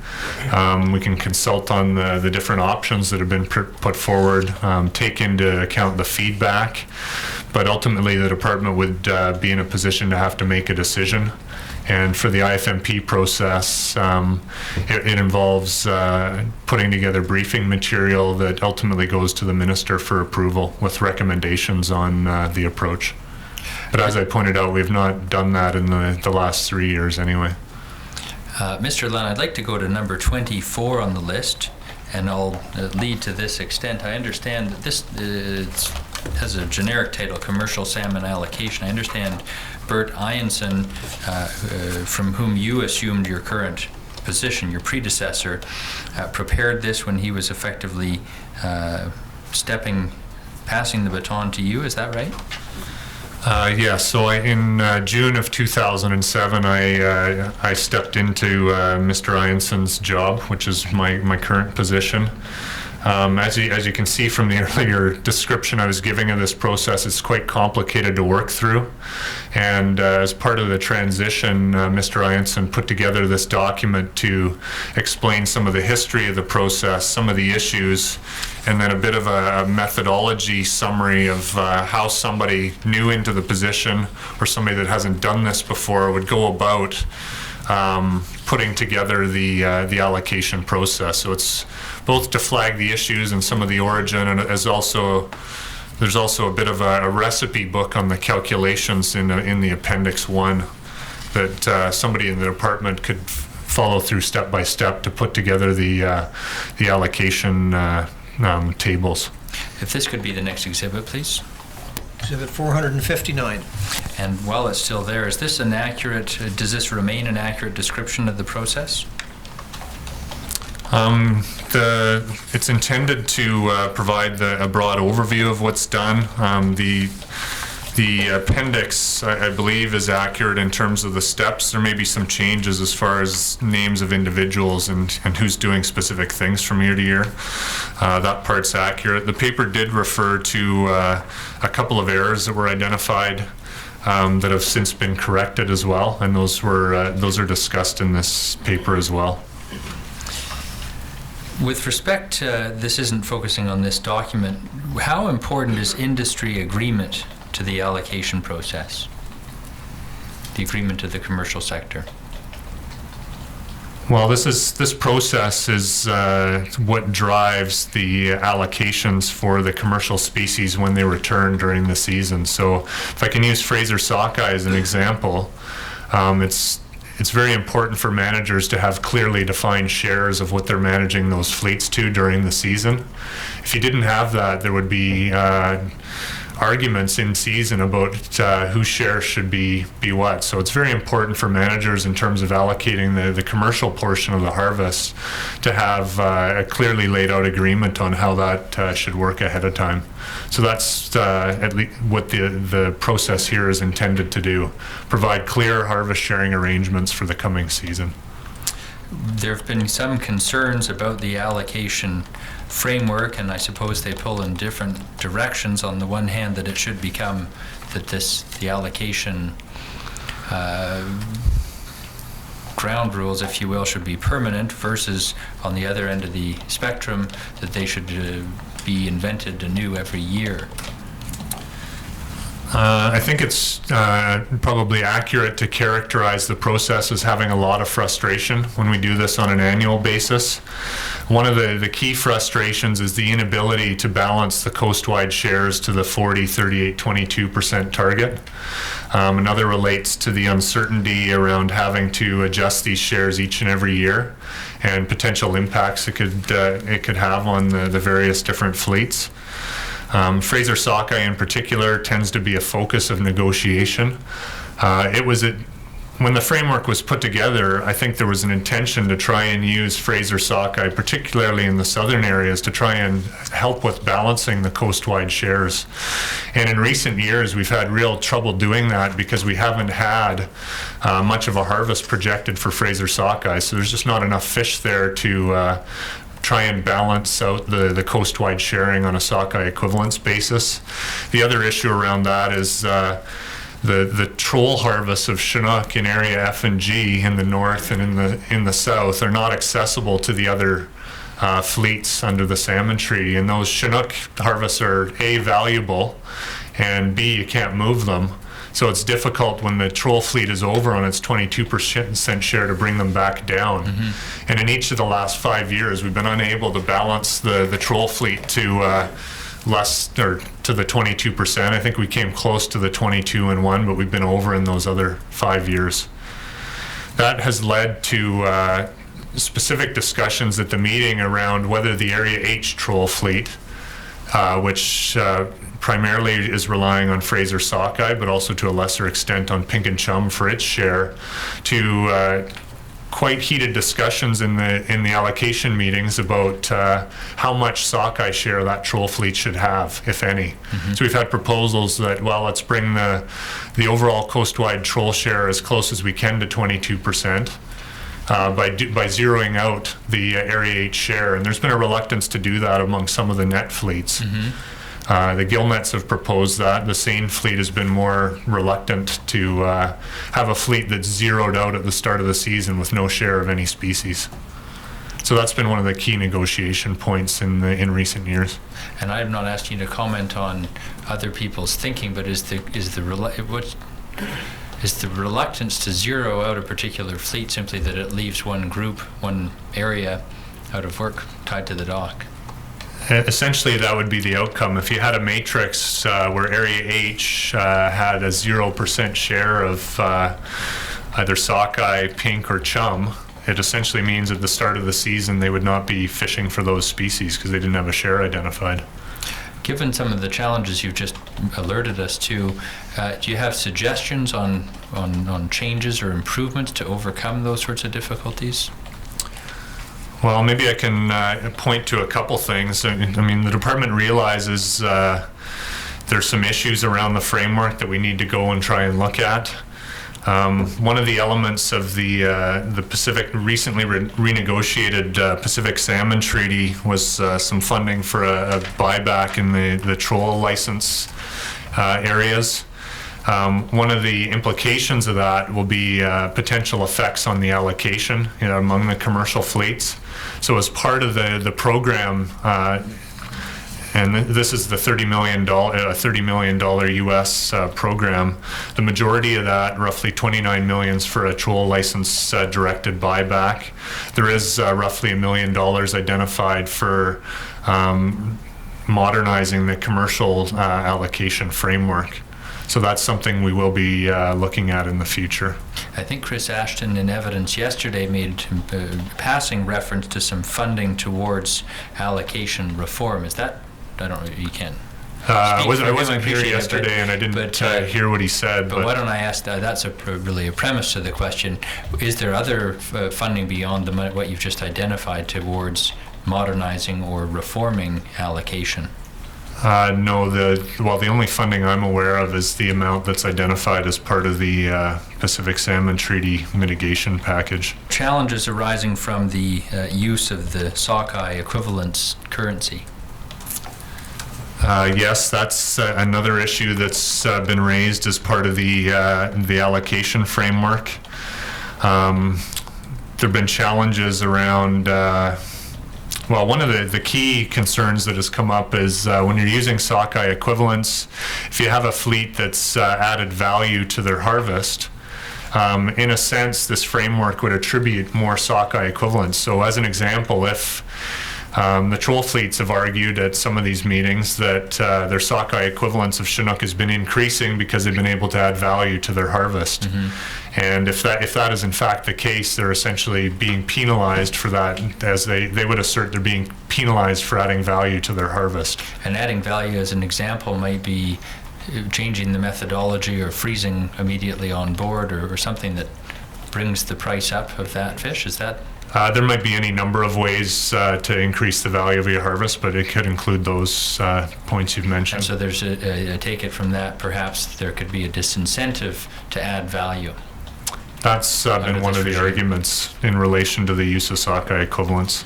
S3: We can consult on the different options that have been put forward, take into account the feedback, but ultimately the department would be in a position to have to make a decision. And for the IFMP process, it involves putting together briefing material that ultimately goes to the minister for approval with recommendations on the approach. But as I pointed out, we've not done that in the last 3 years anyway.
S1: Mr. Lunn, I'd like to go to number 24 on the list, and I'll lead to this extent. I understand that this has a generic title, Commercial Salmon Allocation. I understand Bert Ianson, from whom you assumed your current position, your predecessor, prepared this when he was effectively passing the baton to you. Is that right?
S3: Yes. So in June of 2007, I stepped into Mr. Ianson's job, which is my current position. As you can see from the earlier description I was giving of this process, it's quite complicated to work through. And as part of the transition, Mr. Ianson put together this document to explain some of the history of the process, some of the issues, and then a bit of a methodology summary of how somebody new into the position or somebody that hasn't done this before would go about putting together the allocation process. So it's both to flag the issues and some of the origin, and there's also a bit of a recipe book on the calculations in the Appendix 1 that somebody in the department could follow through step by step to put together the allocation tables.
S1: If this could be the next exhibit, please.
S2: Exhibit 459.
S1: And while it's still there, is this an accurate, does this remain an accurate description of the process?
S3: It's intended to provide a broad overview of what's done. The The appendix, I believe, is accurate in terms of the steps. There may be some changes as far as names of individuals and who's doing specific things from year to year. That part's accurate. The paper did refer to a couple of errors that were identified that have since been corrected as well, and those are discussed in this paper as well.
S1: With respect, this isn't focusing on this document, how important is industry agreement to the allocation process? The agreement to the commercial sector?
S3: Well, this process is what drives the allocations for the commercial species when they return during the season. So if I can use Fraser sockeye as an example, it's very important for managers to have clearly defined shares of what they're managing those fleets to during the season. If you didn't have that, there would be arguments in season about whose share should be what. So it's very important for managers in terms of allocating the commercial portion of the harvest to have a clearly laid out agreement on how that should work ahead of time. So that's at least what the process here is intended to do, provide clear harvest sharing arrangements for the coming season.
S1: There have been some concerns about the allocation framework, and I suppose they pull in different directions. On the one hand, that it should become that the allocation ground rules, if you will, should be permanent, versus on the other end of the spectrum that they should be invented anew every year.
S3: I think it's probably accurate to characterize the process as having a lot of frustration when we do this on an annual basis. One of the key frustrations is the inability to balance the coast-wide shares to the 40, 38, 22% target. Another relates to the uncertainty around having to adjust these shares each and every year and potential impacts it could have on the various different fleets. Fraser sockeye in particular tends to be a focus of negotiation. When the framework was put together, I think there was an intention to try and use Fraser sockeye, particularly in the southern areas, to try and help with balancing the coast-wide shares. And in recent years, we've had real trouble doing that because we haven't had much of a harvest projected for Fraser sockeye. So there's just not enough fish there to try and balance out the coast-wide sharing on a sockeye equivalence basis. The other issue around that is the troll harvests of Chinook in area F and G in the north and in the south are not accessible to the other fleets under the salmon treaty, and those Chinook harvests are A, valuable, and B, you can't move them. So it's difficult when the troll fleet is over on its 22% share to bring them back down. Mm-hmm. And in each of the last 5 years, we've been unable to balance the troll fleet to less, or to the 22%. I think we came close to the 22-1, but we've been over in those other 5 years. That has led to specific discussions at the meeting around whether the Area H troll fleet, which primarily is relying on Fraser sockeye, but also to a lesser extent on pink and chum for its share, to quite heated discussions in the allocation meetings about how much sockeye share that troll fleet should have, if any. Mm-hmm. So we've had proposals that, well, let's bring the overall coast-wide troll share as close as we can to 22%. By zeroing out the Area H share, and there's been a reluctance to do that among some of the net fleets. Mm-hmm. The gill nets have proposed that. The seine fleet has been more reluctant to have a fleet that's zeroed out at the start of the season with no share of any species. So that's been one of the key negotiation points in recent years.
S1: And I'm not asking you to comment on other people's thinking, but is the reluctance to zero out a particular fleet simply that it leaves one group, one area out of work tied to the dock?
S3: Essentially, that would be the outcome. If you had a matrix where Area H had a 0% share of either sockeye, pink, or chum, it essentially means at the start of the season they would not be fishing for those species because they didn't have a share identified.
S1: Given some of the challenges you've just alerted us to, do you have suggestions on changes or improvements to overcome those sorts of difficulties?
S3: Well, maybe I can point to a couple things. I mean, the department realizes There's some issues around the framework that we need to go and try and look at. One of the elements of the Pacific recently renegotiated Pacific Salmon Treaty was some funding for a buyback in the troll license areas. One of the implications of that will be potential effects on the allocation among the commercial fleets. So as part of the program, and this is the $30 million US program. The majority of that, roughly $29 million, is for a troll license directed buyback. There is roughly $1 million identified for modernizing the commercial allocation framework. So that's something we will be looking at in the future.
S1: I think Chris Ashton in evidence yesterday made passing reference to some funding towards allocation reform. Is that, I don't know, you can.
S3: I wasn't here yesterday, and I didn't hear what he said.
S1: But why don't I ask that? That's really a premise to the question. Is there other funding beyond what you've just identified towards modernizing or reforming allocation?
S3: No, the only funding I'm aware of is the amount that's identified as part of the Pacific Salmon Treaty mitigation package.
S1: Challenges arising from the use of the sockeye equivalence currency.
S3: Yes, that's another issue that's been raised as part of the allocation framework. There have been challenges around, well, one of the key concerns that has come up is when you're using sockeye equivalents, if you have a fleet that's added value to their harvest, in a sense, this framework would attribute more sockeye equivalents. So as an example, if the troll fleets have argued at some of these meetings that their sockeye equivalents of Chinook has been increasing because they've been able to add value to their harvest. Mm-hmm. And if that is in fact the case, they're essentially being penalized for that, as they would assert they're being penalized for adding value to their harvest.
S1: And adding value as an example might be changing the methodology or freezing immediately on board or something that brings the price up of that fish. Is that?
S3: There might be any number of ways to increase the value of your harvest, but it could include those points you've mentioned.
S1: And so there's I take it from that, perhaps there could be a disincentive to add value.
S3: That's been one of the arguments in relation to the use of sockeye equivalents.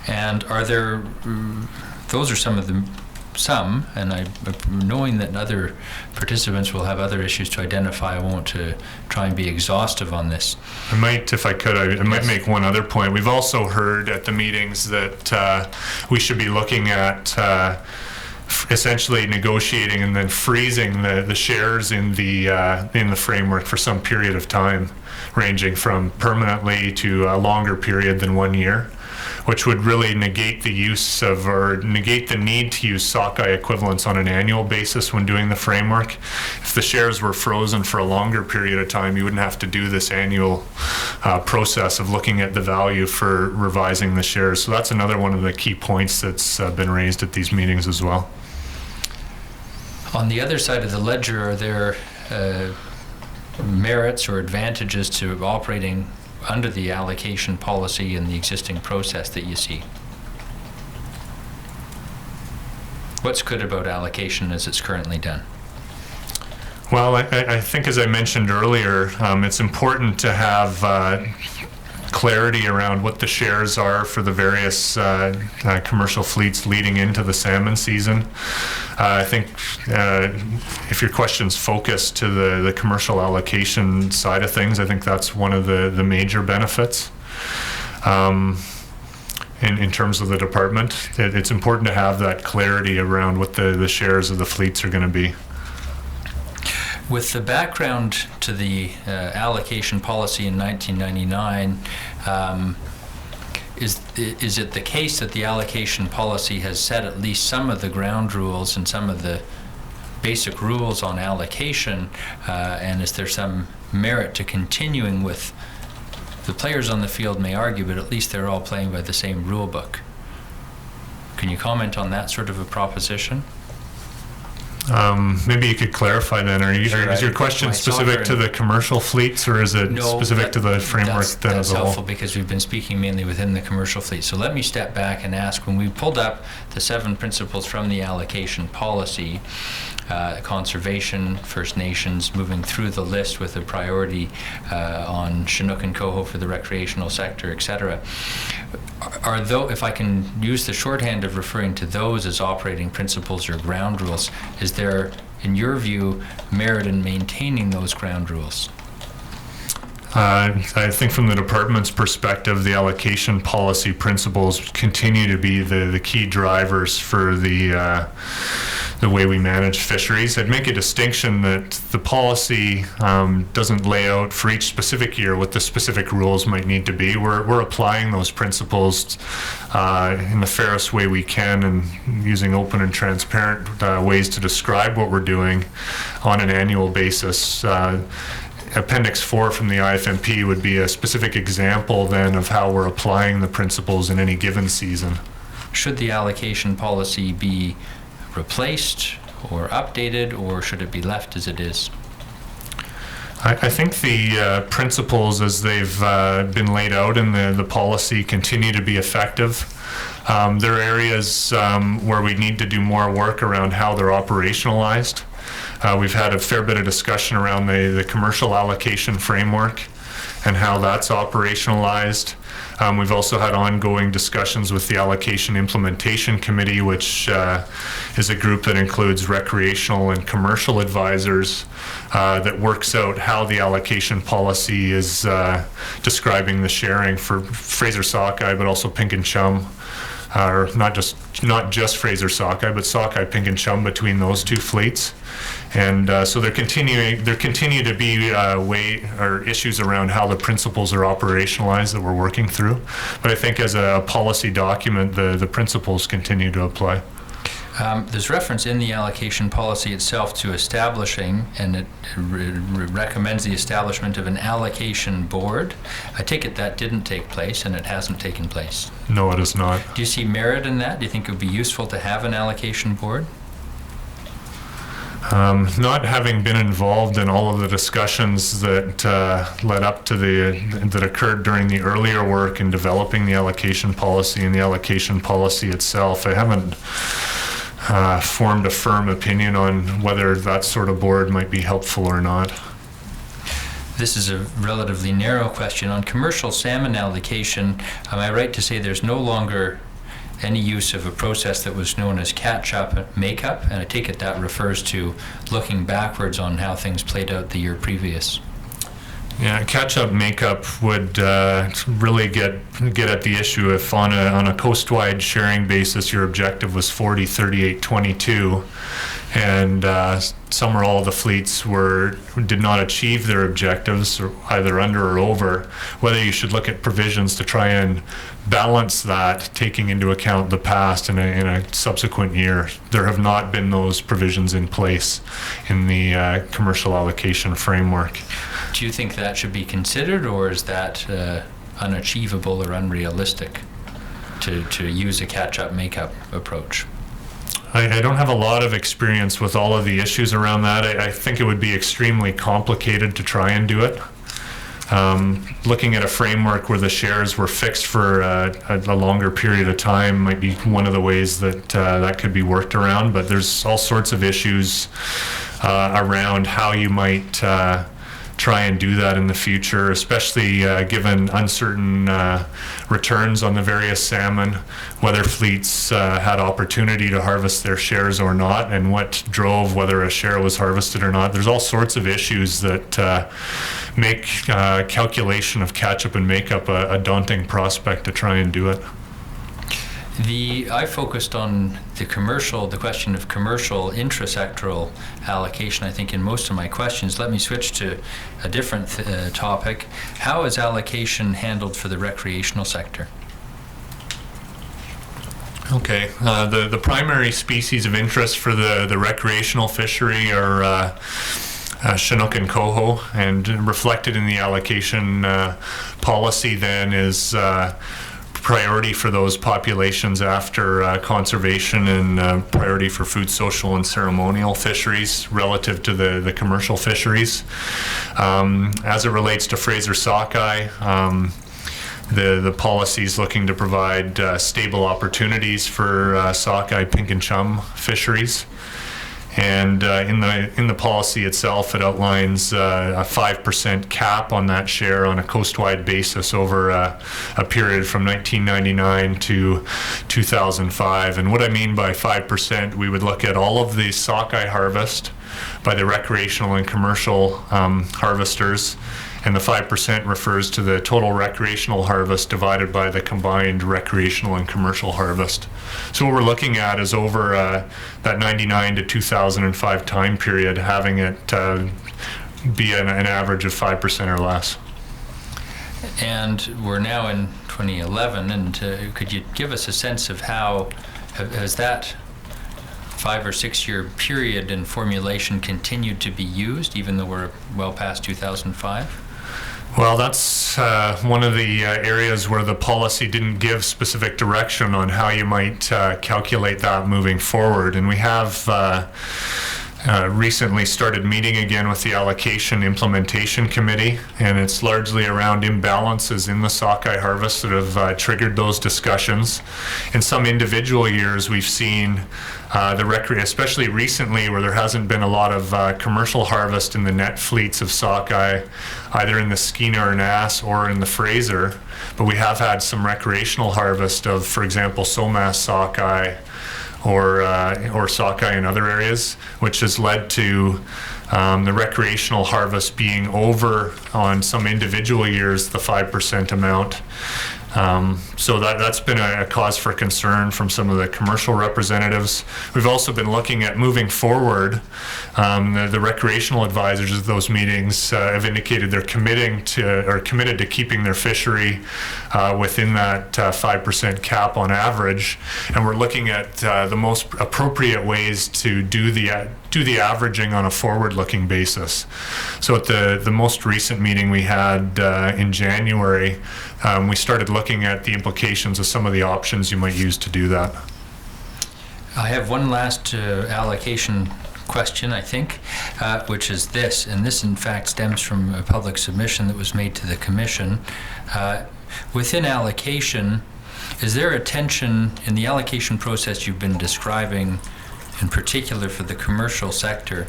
S1: And are there, those are some of the, and knowing that other participants will have other issues to identify, I won't try and be exhaustive on this.
S3: I might, if I could, I might make one other point. We've also heard at the meetings that we should be looking at essentially negotiating and then freezing the shares in the framework for some period of time, ranging from permanently to a longer period than 1 year, which would really negate the use of, or negate the need to use sockeye equivalents on an annual basis when doing the framework. If the shares were frozen for a longer period of time, you wouldn't have to do this annual process of looking at the value for revising the shares. So that's another one of the key points that's been raised at these meetings as well.
S1: On the other side of the ledger, are there merits or advantages to operating under the allocation policy and the existing process that you see? What's good about allocation as it's currently done?
S3: Well, I think, as I mentioned earlier, it's important to have clarity around what the shares are for the various commercial fleets leading into the salmon season. I think if your question's focused to the commercial allocation side of things, I think that's one of the major benefits. In terms of the department, it's important to have that clarity around what the shares of the fleets are going to be.
S1: With the background to the allocation policy in 1999, is it the case that the allocation policy has set at least some of the ground rules and some of the basic rules on allocation, and is there some merit to continuing with, the players on the field may argue, but at least they're all playing by the same rule book? Can you comment on that sort of a proposition?
S3: Maybe you could clarify then.
S1: Sure,
S3: is your question specific to the commercial fleets, or is it specific to the framework then as a whole?
S1: That's helpful because we've been speaking mainly within the commercial fleet. So let me step back and ask, when we pulled up the 7 principles from the allocation policy, conservation, First Nations, moving through the list with a priority on Chinook and Coho for the recreational sector, etc. If I can use the shorthand of referring to those as operating principles or ground rules, is there, in your view, merit in maintaining those ground rules?
S3: I think from the department's perspective, the allocation policy principles continue to be the key drivers for the way we manage fisheries. I'd make a distinction that the policy doesn't lay out for each specific year what the specific rules might need to be. We're applying those principles in the fairest way we can and using open and transparent ways to describe what we're doing on an annual basis. Appendix 4 from the IFMP would be a specific example then of how we're applying the principles in any given season.
S1: Should the allocation policy be replaced or updated, or should it be left as it is?
S3: I think the principles as they've been laid out in the policy continue to be effective. There are areas where we need to do more work around how they're operationalized. We've had a fair bit of discussion around the commercial allocation framework and how that's operationalized. We've also had ongoing discussions with the Allocation Implementation Committee, which is a group that includes recreational and commercial advisors that works out how the allocation policy is describing the sharing for Fraser sockeye, but also pink and chum. Or not just Fraser sockeye, but sockeye, pink and chum between those two fleets. And so there continue to be issues around how the principles are operationalized that we're working through. But I think as a policy document, the principles continue to apply.
S1: There's reference in the allocation policy itself to establishing, and it recommends the establishment of an allocation board. I take it that didn't take place, and it hasn't taken place.
S3: No, it is not.
S1: Do you see merit in that? Do you think it would be useful to have an allocation board?
S3: Not having been involved in all of the discussions that led up to that occurred during the earlier work in developing the allocation policy and the allocation policy itself, I haven't formed a firm opinion on whether that sort of board might be helpful or not.
S1: This is a relatively narrow question. On commercial salmon allocation, am I right to say there's no longer any use of a process that was known as catch-up make-up? And I take it that refers to looking backwards on how things played out the year previous.
S3: Yeah, catch-up make-up would really get at the issue if on a coast-wide sharing basis your objective was 40, 38, 22, and some or all of the fleets did not achieve their objectives, or either under or over, whether you should look at provisions to try and balance that, taking into account the past in a subsequent year. There have not been those provisions in place in the commercial allocation framework.
S1: Do you think that should be considered, or is that unachievable or unrealistic to use a catch-up make-up approach?
S3: I don't have a lot of experience with all of the issues around that. I think it would be extremely complicated to try and do it. Looking at a framework where the shares were fixed for a longer period of time might be one of the ways that that could be worked around, but there's all sorts of issues around how you might try and do that in the future, especially given uncertain returns on the various salmon, whether fleets had opportunity to harvest their shares or not, and what drove whether a share was harvested or not. There's all sorts of issues that make calculation of catch-up and make-up a daunting prospect to try and do it.
S1: I focused on the question of commercial intrasectoral allocation, I think, in most of my questions. Let me switch to a different topic. How is allocation handled for the recreational sector?
S3: Okay, the primary species of interest for the recreational fishery are Chinook and Coho, and reflected in the allocation policy then is priority for those populations after conservation and priority for food, social, and ceremonial fisheries relative to the commercial fisheries. As it relates to Fraser sockeye, the policy is looking to provide stable opportunities for sockeye, pink and chum fisheries. And in the policy itself, it outlines a 5% cap on that share on a coast-wide basis over a period from 1999 to 2005. And what I mean by 5%, we would look at all of the sockeye harvest by the recreational and commercial harvesters, and the 5% refers to the total recreational harvest divided by the combined recreational and commercial harvest. So what we're looking at is over that 99 to 2005 time period, having it be an average of 5% or less.
S1: And we're now in 2011, and could you give us a sense of how has that 5 or 6 year period in formulation continued to be used, even though we're well past 2005?
S3: Well, that's one of the areas where the policy didn't give specific direction on how you might calculate that moving forward. And we have recently started meeting again with the Allocation Implementation Committee, and it's largely around imbalances in the sockeye harvest that have triggered those discussions. In some individual years, we've seen especially recently, where there hasn't been a lot of commercial harvest in the net fleets of sockeye, either in the Skeena or Nass or in the Fraser, but we have had some recreational harvest of, for example, Somas sockeye or sockeye in other areas, which has led to the recreational harvest being over on some individual years the 5% amount. So that's been a cause for concern from some of the commercial representatives. We've also been looking at moving forward. The recreational advisors at those meetings have indicated they're committed to keeping their fishery within that 5% cap on average, and we're looking at the most appropriate ways to do the averaging on a forward-looking basis. So at the most recent meeting we had in January, we started looking at the implications of some of the options you might use to do that.
S1: I have one last allocation question, I think, which is this, and this in fact stems from a public submission that was made to the Commission. Within allocation, is there a tension in the allocation process you've been describing, in particular for the commercial sector?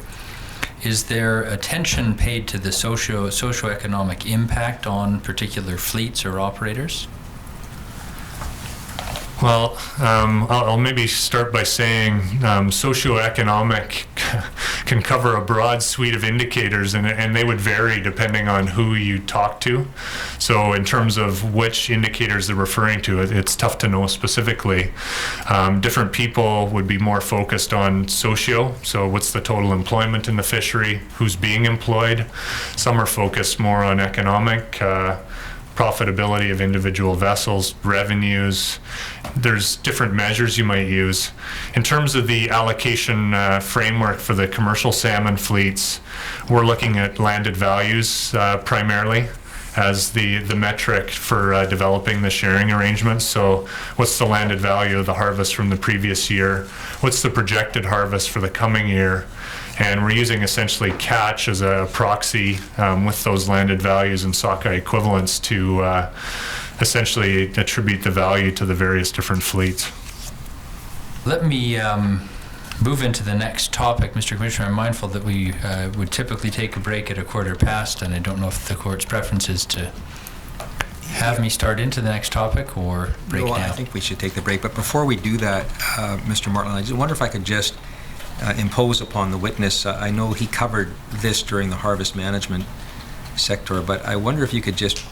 S1: Is there attention paid to the socioeconomic impact on particular fleets or operators?
S3: Well, I'll maybe start by saying socioeconomic can cover a broad suite of indicators, and they would vary depending on who you talk to. So in terms of which indicators they're referring to, it's tough to know specifically. Different people would be more focused on socio, so what's the total employment in the fishery, who's being employed. Some are focused more on economic, profitability of individual vessels, revenues. There's different measures you might use. In terms of the allocation framework for the commercial salmon fleets, we're looking at landed values primarily as the metric for developing the sharing arrangements. So what's the landed value of the harvest from the previous year? What's the projected harvest for the coming year? And we're using essentially catch as a proxy with those landed values and sockeye equivalents to essentially attribute the value to the various different fleets.
S1: Let me move into the next topic. Mr. Commissioner, I'm mindful that we would typically take a break at 1:15, and I don't know if the court's preference is to have me start into the next topic or break now.
S4: I think we should take the break. But before we do that, Mr. Martin, I just wonder if I could just impose upon the witness. I know he covered this during the harvest management sector, but I wonder if you could just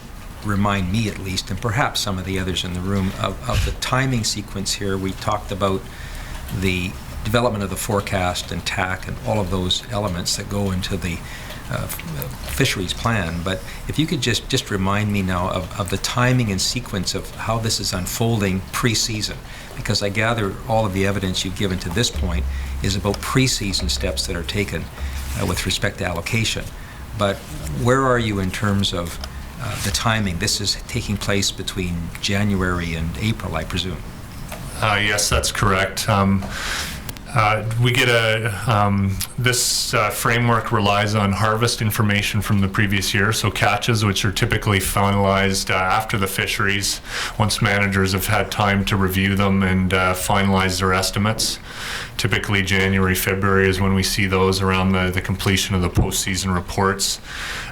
S4: remind me at least, and perhaps some of the others in the room, of the timing sequence here. We talked about the development of the forecast and TAC and all of those elements that go into the fisheries plan, but if you could just remind me now of the timing and sequence of how this is unfolding pre-season, because I gather all of the evidence you've given to this point is about pre-season steps that are taken with respect to allocation. But where are you in terms of the timing. This is taking place between January and April, I presume.
S3: Yes, that's correct. We get this framework relies on harvest information from the previous year, so catches which are typically finalized after the fisheries, once managers have had time to review them and finalize their estimates. Typically January, February is when we see those around the completion of the postseason reports.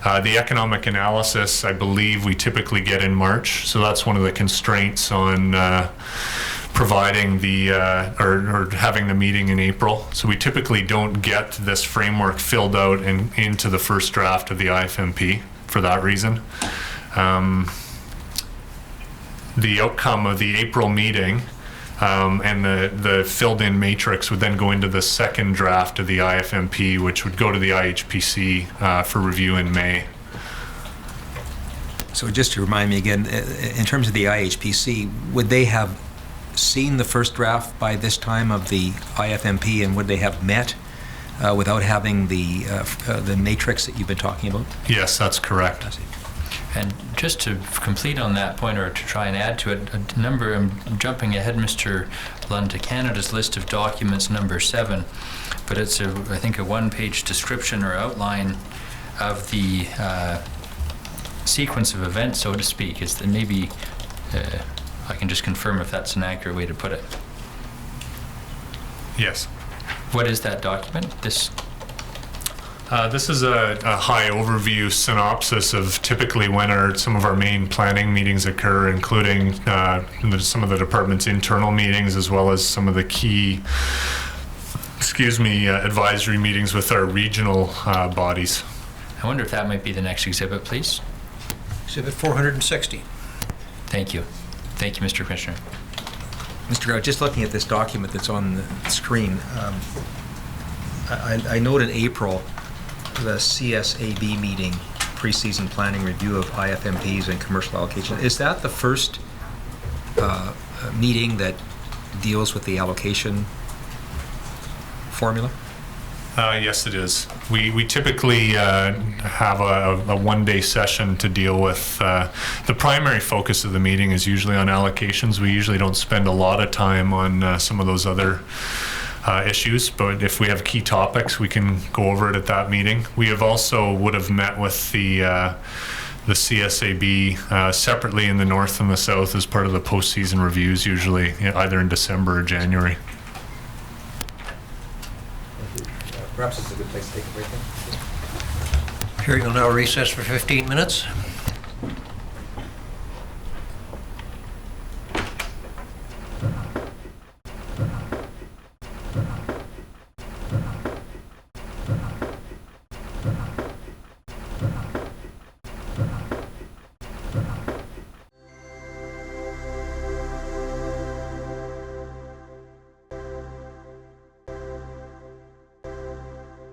S3: The economic analysis, I believe we typically get in March, so that's one of the constraints on providing the or having the meeting in April. So we typically don't get this framework filled out and into the first draft of the IFMP for that reason. The outcome of the April meeting and the filled in matrix would then go into the second draft of the IFMP, which would go to the IHPC for review in May.
S4: So just to remind me again, in terms of the IHPC, would they have seen the first draft by this time of the IFMP, and would they have met without having the matrix that you've been talking about?
S3: Yes, that's correct.
S1: And just to complete on that point, or to try and add to it, a number, I'm jumping ahead, Mr. Lund, to Canada's list of documents number 7, but it's I think a one-page description or outline of the sequence of events, so to speak. Is that maybe I can just confirm if that's an accurate way to put it.
S3: Yes.
S1: What is that document? This
S3: is a high overview synopsis of typically when some of our main planning meetings occur, including some of the department's internal meetings, as well as some of the key, advisory meetings with our regional bodies.
S1: I wonder if that might be the next exhibit, please.
S2: Exhibit 460.
S1: Thank you. Thank you, Mr. Commissioner.
S4: Mr. Grout, just looking at this document that's on the screen, I note in April the CSAB meeting, pre-season planning review of IFMPs and commercial allocation. Is that the first meeting that deals with the allocation formula?
S3: Yes, it is. We typically have a one-day session to deal with. The primary focus of the meeting is usually on allocations. We usually don't spend a lot of time on some of those other issues, but if we have key topics, we can go over it at that meeting. We have also would have met with the CSAB separately in the north and the south as part of the postseason reviews, usually either in December or January.
S4: Perhaps it's a good place to take a break then.
S2: Hearing will now recess for 15 minutes.